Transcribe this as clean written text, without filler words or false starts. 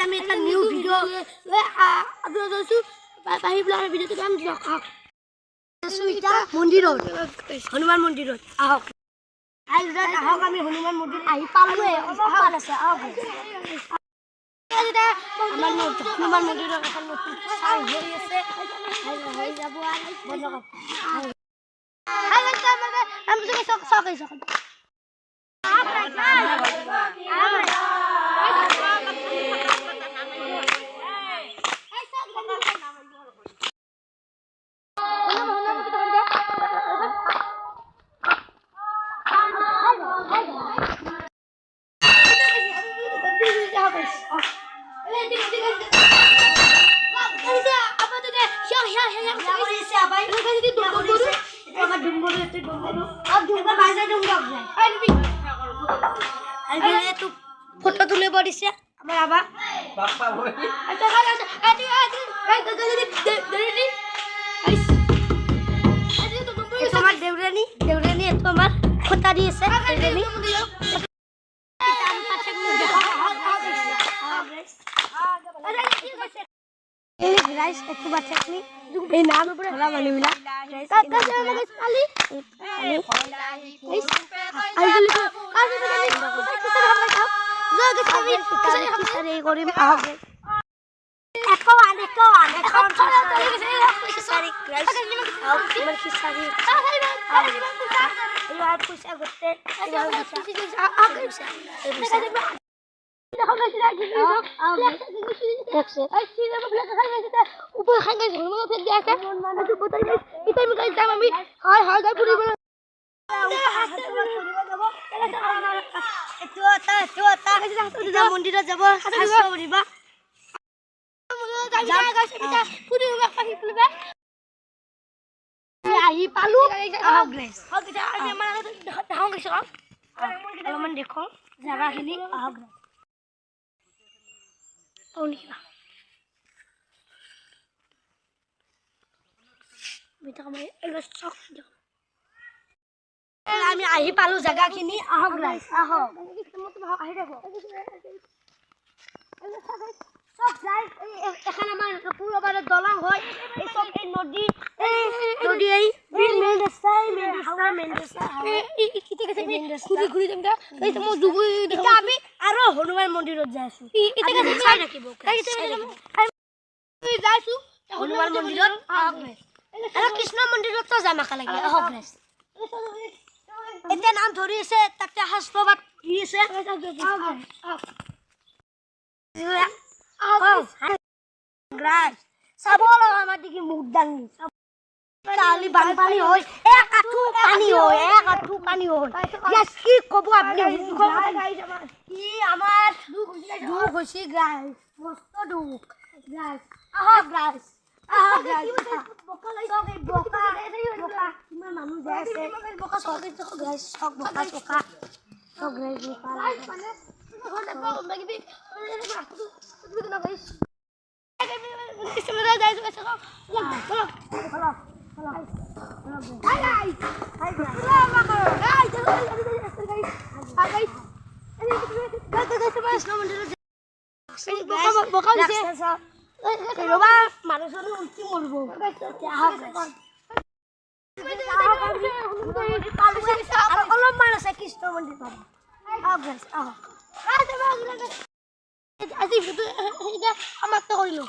আমি এটা new video upload কৰিছোঁ বাহিৰ ব্লগৰ ভিডিঅ'টো কাম দিয়ক মন্দিৰত হনুমান মন্দিৰত আহক আহক আমি হনুমান মন্দিৰ আহি পালোৱে অলপমান আছে আহক আমাৰ হনুমান মন্দিৰত এখন নতুন চাই হৈ আছে হৈ যাব আৰু বন্ধ फोटो तुले पड़िছে আমার আবা বাপ্পা বই আচ্ছা তোমার দেউরানি এত আমার কথা দিয়েছে দেউরানি রাইস একটু বাচ্চানি এই নাম ধরা মানে মিলা কাকা আমাকে খালি মন্দিৰত যাব আহি পালো অলপমান দেখো জাগাখিনি আমি আহি পালো জাগাখিনি আহক গাইস আহক আহি দেখো সব গাইস এখানে আমার পুরো বারে দলং হয় এই সব এই নদী এই মেন রাস্তা হাওড়া মেন রাস্তা এই কিতে গেছে ঘুরি তোমরা এই তো জুগুই এটা আমি আরো হনুমান মন্দিরত যাইছো এটা গেছে ছাই রাখিব তুই যাইছো হনুমান মন্দিরত আরে কৃষ্ণ মন্দিরত তো জামাকা লাগে আহক গাইস এটা নাম ধৰি আছে তাতে হাসপাতাল দি আছে গ্রাস সাবল আমার দিকে মুখ দাঙ্গি কালি বানপানি হয় এক আঠু পানি হয় গ্যাস কি কব আপনি কি আমার দুখ হইছে গ্রাস মস্ত দুখ গ্রাস গ্রাস বকা কিমান মানুহ যায় আছে বকা সকে গ্রাস সক বকা চকা সক গ্রাস মানে অলপমান আছে কৃষ্ণ মন্দিৰ পাব আজি সমাপ্ত কৰিলো।